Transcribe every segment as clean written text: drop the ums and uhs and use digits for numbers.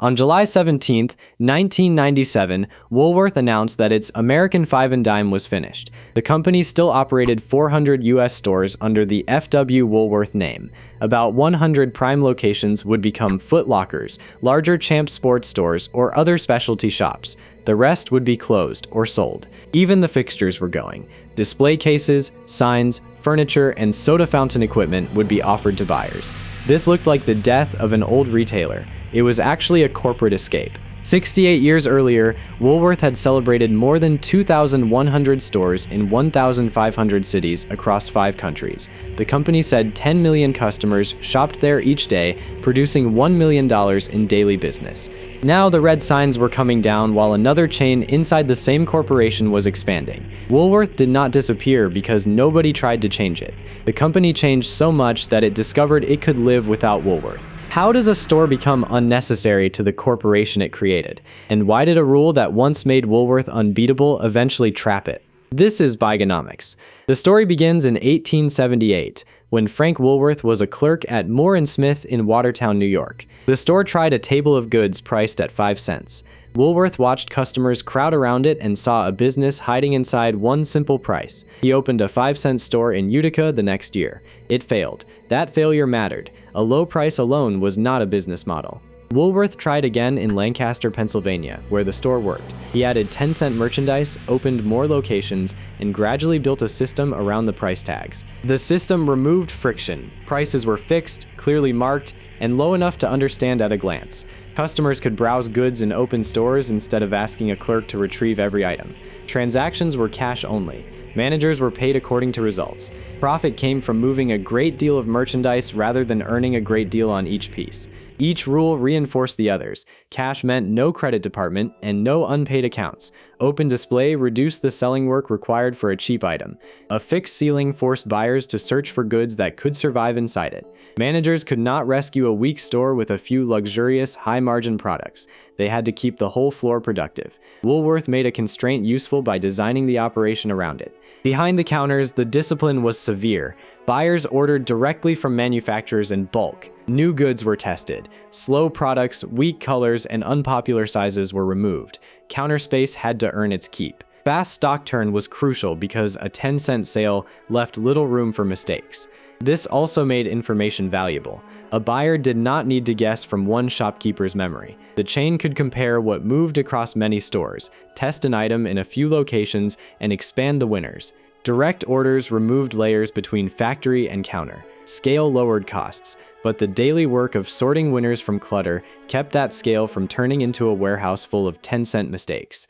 On July 17, 1997, Woolworth announced that its American Five and Dime was finished. The company still operated 400 U.S. stores under the F.W. Woolworth name. About 100 prime locations would become Foot Lockers, larger Champs Sports stores, or other specialty shops. The rest would be closed or sold. Even the fixtures were going. Display cases, signs, furniture, and soda fountain equipment would be offered to buyers. This looked like the death of an old retailer. It was actually a corporate escape. 68 years earlier, Woolworth had celebrated more than 2,100 stores in 1,500 cities across 5 countries. The company said 10 million customers shopped there each day, producing $1 million in daily business. Now the red signs were coming down while another chain inside the same corporation was expanding. Woolworth did not disappear because nobody tried to change it. The company changed so much that it discovered it could live without Woolworth. How does a store become unnecessary to the corporation it created? And why did a rule that once made Woolworth unbeatable eventually trap it? This is Bygonomics. The story begins in 1878, when Frank Woolworth was a clerk at Moore & Smith in Watertown, New York. The store tried a table of goods priced at 5 cents. Woolworth watched customers crowd around it and saw a business hiding inside one simple price. He opened a 5-cent store in Utica the next year. It failed. That failure mattered. A low price alone was not a business model. Woolworth tried again in Lancaster, Pennsylvania, where the store worked. He added 10-cent merchandise, opened more locations, and gradually built a system around the price tags. The system removed friction. Prices were fixed, clearly marked, and low enough to understand at a glance. Customers could browse goods in open stores instead of asking a clerk to retrieve every item. Transactions were cash only. Managers were paid according to results. Profit came from moving a great deal of merchandise rather than earning a great deal on each piece. Each rule reinforced the others. Cash meant no credit department and no unpaid accounts. Open display reduced the selling work required for a cheap item. A fixed ceiling forced buyers to search for goods that could survive inside it. Managers could not rescue a weak store with a few luxurious, high-margin products. They had to keep the whole floor productive. Woolworth made a constraint useful by designing the operation around it. Behind the counters, the discipline was severe. Buyers ordered directly from manufacturers in bulk. New goods were tested. Slow products, weak colors, and unpopular sizes were removed. Counter space had to earn its keep. Fast stock turn was crucial because a 10-cent sale left little room for mistakes. This also made information valuable. A buyer did not need to guess from one shopkeeper's memory. The chain could compare what moved across many stores, test an item in a few locations, and expand the winners. Direct orders removed layers between factory and counter. Scale lowered costs, but the daily work of sorting winners from clutter kept that scale from turning into a warehouse full of 10-cent mistakes.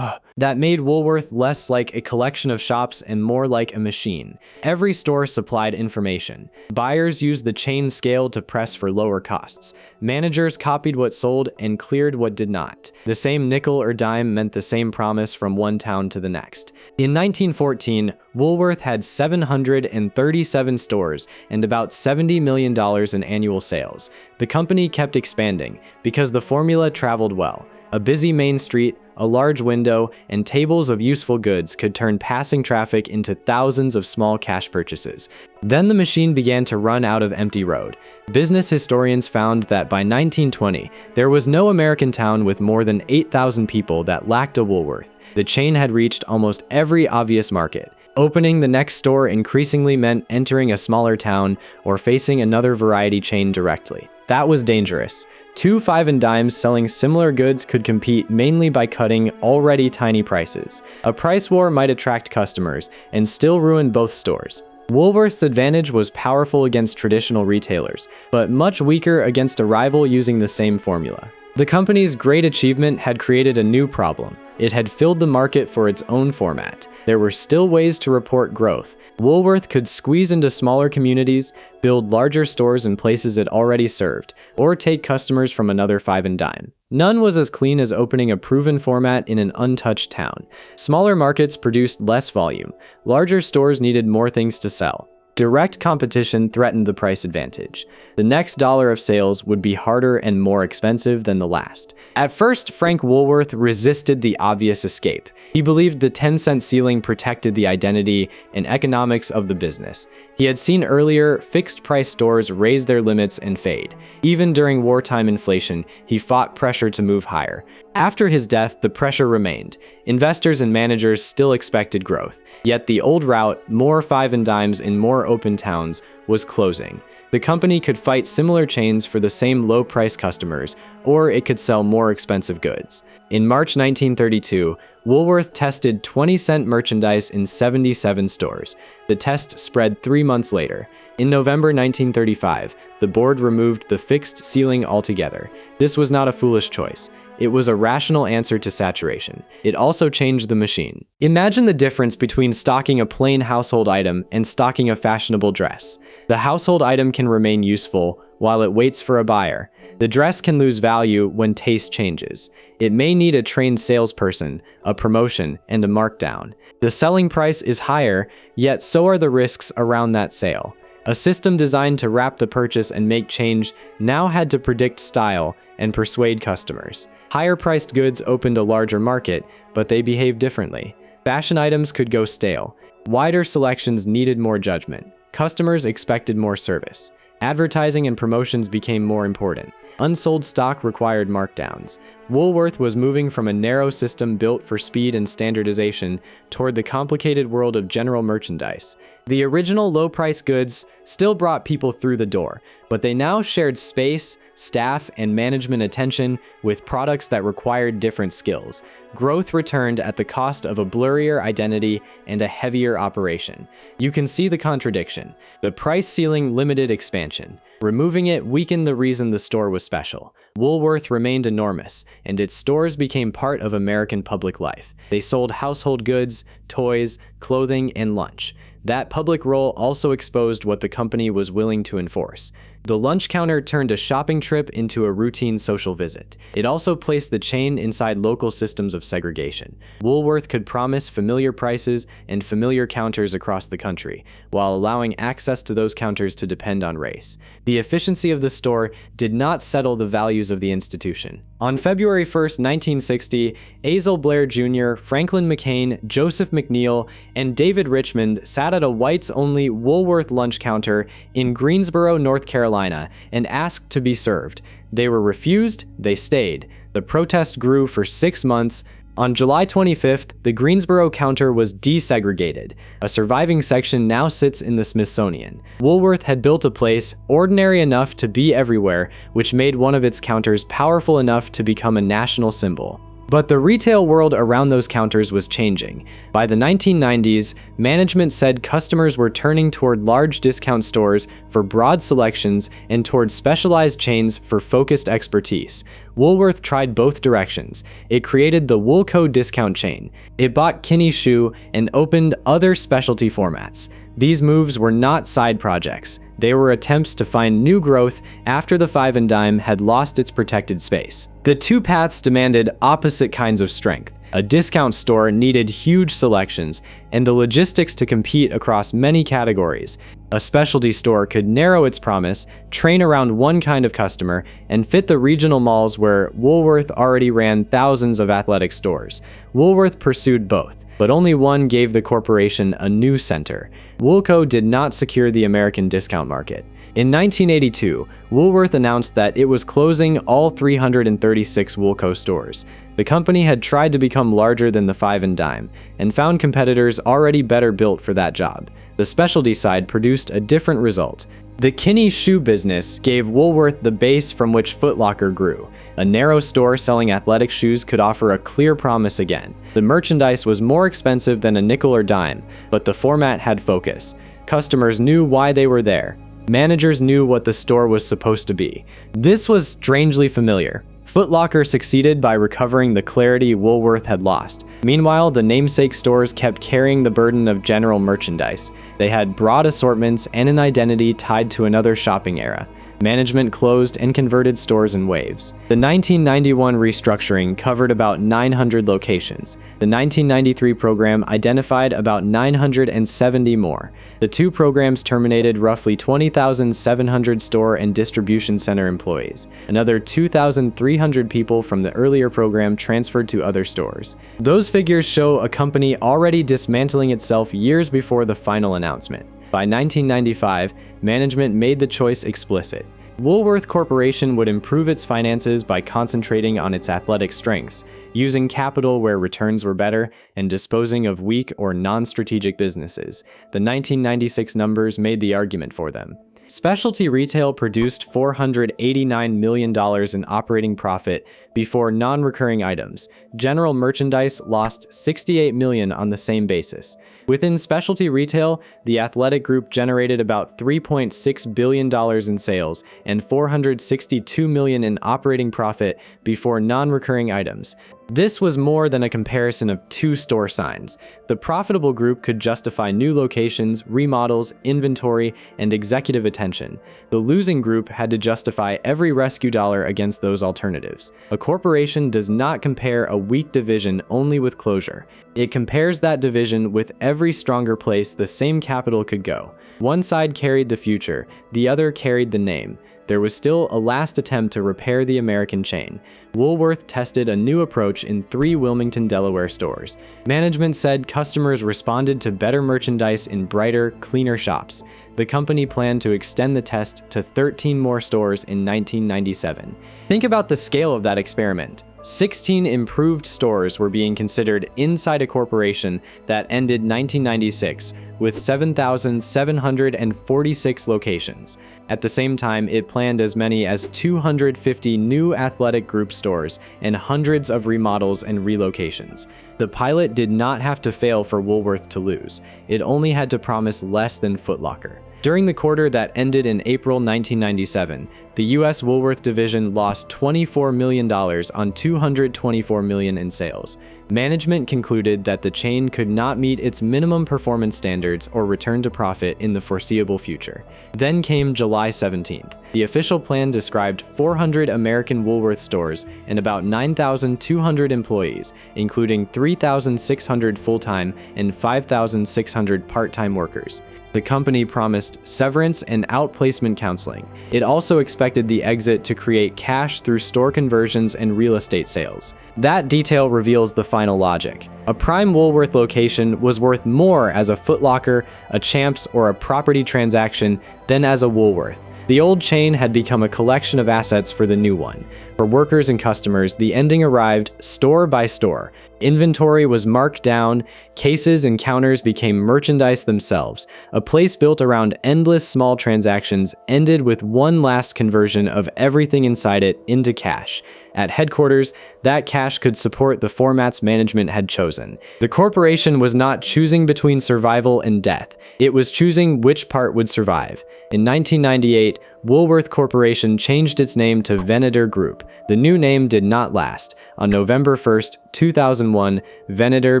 That made Woolworth less like a collection of shops and more like a machine. Every store supplied information. Buyers used the chain scale to press for lower costs. Managers copied what sold and cleared what did not. The same nickel or dime meant the same promise from one town to the next. In 1914, Woolworth had 737 stores and about $70 million in annual sales. The company kept expanding because the formula traveled well. A busy main street, a large window, and tables of useful goods could turn passing traffic into thousands of small cash purchases. Then the machine began to run out of empty road. Business historians found that by 1920, there was no American town with more than 8,000 people that lacked a Woolworth. The chain had reached almost every obvious market. Opening the next store increasingly meant entering a smaller town or facing another variety chain directly. That was dangerous. 2 5 and dimes selling similar goods could compete mainly by cutting already tiny prices. A price war might attract customers and still ruin both stores. Woolworth's advantage was powerful against traditional retailers, but much weaker against a rival using the same formula. The company's great achievement had created a new problem. It had filled the market for its own format. There were still ways to report growth. Woolworth could squeeze into smaller communities, build larger stores in places it already served, or take customers from another 5 and dime. None was as clean as opening a proven format in an untouched town. Smaller markets produced less volume. Larger stores needed more things to sell. Direct competition threatened the price advantage. The next dollar of sales would be harder and more expensive than the last. At first, Frank Woolworth resisted the obvious escape. He believed the 10-cent ceiling protected the identity and economics of the business. He had seen earlier fixed-price stores raise their limits and fade. Even during wartime inflation, he fought pressure to move higher. After his death, the pressure remained. Investors and managers still expected growth. Yet the old route, more five and dimes in more open towns, was closing. The company could fight similar chains for the same low-price customers, or it could sell more expensive goods. In March 1932, Woolworth tested 20-cent merchandise in 77 stores. The test spread 3 months later. In November 1935, the board removed the fixed ceiling altogether. This was not a foolish choice. It was a rational answer to saturation. It also changed the machine. Imagine the difference between stocking a plain household item and stocking a fashionable dress. The household item can remain useful while it waits for a buyer. The dress can lose value when taste changes. It may need a trained salesperson, a promotion, and a markdown. The selling price is higher, yet so are the risks around that sale. A system designed to wrap the purchase and make change now had to predict style and persuade customers. Higher-priced goods opened a larger market, but they behaved differently. Fashion items could go stale. Wider selections needed more judgment. Customers expected more service. Advertising and promotions became more important. Unsold stock required markdowns. Woolworth was moving from a narrow system built for speed and standardization toward the complicated world of general merchandise. The original low-price goods still brought people through the door, but they now shared space, staff, and management attention with products that required different skills. Growth returned at the cost of a blurrier identity and a heavier operation. You can see the contradiction. The price ceiling limited expansion. Removing it weakened the reason the store was special. Woolworth remained enormous, and its stores became part of American public life. They sold household goods, toys, clothing, and lunch. That public role also exposed what the company was willing to enforce. The lunch counter turned a shopping trip into a routine social visit. It also placed the chain inside local systems of segregation. Woolworth could promise familiar prices and familiar counters across the country, while allowing access to those counters to depend on race. The efficiency of the store did not settle the values of the institution. On February 1, 1960, Azel Blair Jr., Franklin McCain, Joseph McNeil, and David Richmond sat at a whites-only Woolworth lunch counter in Greensboro, North Carolina, and asked to be served. They were refused, they stayed. The protest grew for 6 months. On July 25th, the Greensboro counter was desegregated. A surviving section now sits in the Smithsonian. Woolworth had built a place ordinary enough to be everywhere, which made one of its counters powerful enough to become a national symbol. But the retail world around those counters was changing. By the 1990s, management said customers were turning toward large discount stores for broad selections and toward specialized chains for focused expertise. Woolworth tried both directions. It created the Woolco discount chain. It bought Kinney Shoe and opened other specialty formats. These moves were not side projects. They were attempts to find new growth after the five and dime had lost its protected space. The two paths demanded opposite kinds of strength. A discount store needed huge selections and the logistics to compete across many categories. A specialty store could narrow its promise, train around one kind of customer, and fit the regional malls where Woolworth already ran thousands of athletic stores. Woolworth pursued both, but only one gave the corporation a new center. Woolco did not secure the American discount market. In 1982, Woolworth announced that it was closing all 336 Woolco stores. The company had tried to become larger than the five and dime, and found competitors already better built for that job. The specialty side produced a different result. The Kinney Shoe business gave Woolworth the base from which Foot Locker grew. A narrow store selling athletic shoes could offer a clear promise again. The merchandise was more expensive than a nickel or dime, but the format had focus. Customers knew why they were there. Managers knew what the store was supposed to be. This was strangely familiar. Foot Locker succeeded by recovering the clarity Woolworth had lost. Meanwhile, the namesake stores kept carrying the burden of general merchandise. They had broad assortments and an identity tied to another shopping era. Management closed and converted stores in waves. The 1991 restructuring covered about 900 locations. The 1993 program identified about 970 more. The two programs terminated roughly 20,700 store and distribution center employees. Another 2,300 people from the earlier program transferred to other stores. Those figures show a company already dismantling itself years before the final announcement. By 1995, management made the choice explicit. Woolworth Corporation would improve its finances by concentrating on its athletic strengths, using capital where returns were better, and disposing of weak or non-strategic businesses. The 1996 numbers made the argument for them. Specialty retail produced $489 million in operating profit before non-recurring items. General merchandise lost $68 million on the same basis. Within specialty retail, the athletic group generated about $3.6 billion in sales and $462 million in operating profit before non-recurring items. This was more than a comparison of two store signs. The profitable group could justify new locations, remodels, inventory, and executive attention. The losing group had to justify every rescue dollar against those alternatives. A corporation does not compare a weak division only with closure. It compares that division with every stronger place the same capital could go. One side carried the future, the other carried the name. There was still a last attempt to repair the American chain. Woolworth tested a new approach in 3 Wilmington, Delaware stores. Management said customers responded to better merchandise in brighter, cleaner shops. The company planned to extend the test to 13 more stores in 1997. Think about the scale of that experiment. 16 improved stores were being considered inside a corporation that ended 1996 with 7,746 locations. At the same time, it planned as many as 250 new athletic group stores and hundreds of remodels and relocations. The pilot did not have to fail for Woolworth to lose. It only had to promise less than Foot Locker. During the quarter that ended in April 1997, the U.S. Woolworth division lost $24 million on $224 million in sales. Management concluded that the chain could not meet its minimum performance standards or return to profit in the foreseeable future. Then came July 17th. The official plan described 400 American Woolworth stores and about 9,200 employees, including 3,600 full-time and 5,600 part-time workers. The company promised severance and outplacement counseling. It also expected the exit to create cash through store conversions and real estate sales. That detail reveals the final logic. A prime Woolworth location was worth more as a Foot Locker, a Champs, or a property transaction than as a Woolworth. The old chain had become a collection of assets for the new one. For workers and customers, the ending arrived store by store. Inventory was marked down, cases and counters became merchandise themselves. A place built around endless small transactions ended with one last conversion of everything inside it into cash. At headquarters, that cash could support the formats management had chosen. The corporation was not choosing between survival and death. It was choosing which part would survive. In 1998, Woolworth Corporation changed its name to Venator Group. The new name did not last. On November 1st, 2001, Venator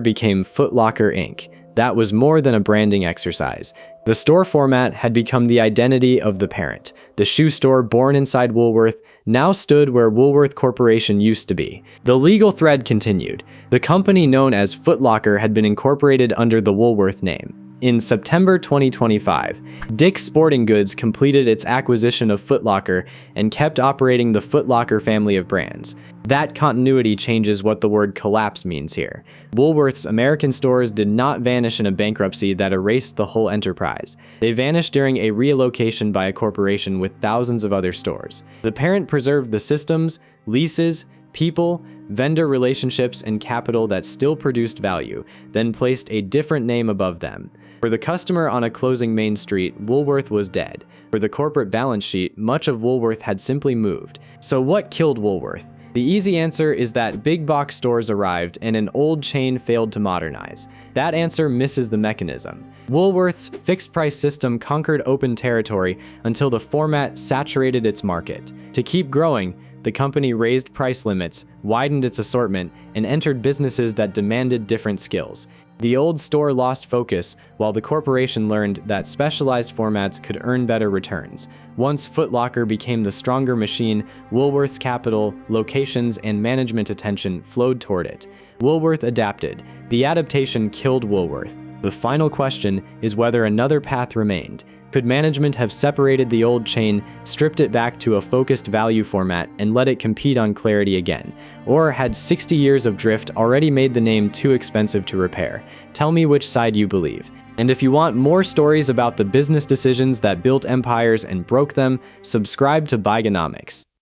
became Foot Locker Inc. That was more than a branding exercise. The store format had become the identity of the parent. The shoe store born inside Woolworth now stood where Woolworth Corporation used to be. The legal thread continued. The company known as Foot Locker had been incorporated under the Woolworth name. In September 2025, Dick's Sporting Goods completed its acquisition of Foot Locker and kept operating the Foot Locker family of brands. That continuity changes what the word collapse means here. Woolworth's American stores did not vanish in a bankruptcy that erased the whole enterprise. They vanished during a relocation by a corporation with thousands of other stores. The parent preserved the systems, leases, people, vendor relationships, and capital that still produced value, then placed a different name above them. For the customer on a closing Main Street, Woolworth was dead. For the corporate balance sheet, much of Woolworth had simply moved. So what killed Woolworth? The easy answer is that big box stores arrived and an old chain failed to modernize. That answer misses the mechanism. Woolworth's fixed price system conquered open territory until the format saturated its market. To keep growing, the company raised price limits, widened its assortment, and entered businesses that demanded different skills. The old store lost focus, while the corporation learned that specialized formats could earn better returns. Once Foot Locker became the stronger machine, Woolworth's capital, locations, and management attention flowed toward it. Woolworth adapted. The adaptation killed Woolworth. The final question is whether another path remained. Could management have separated the old chain, stripped it back to a focused value format, and let it compete on clarity again? Or had 60 years of drift already made the name too expensive to repair? Tell me which side you believe. And if you want more stories about the business decisions that built empires and broke them, subscribe to Bygonomics.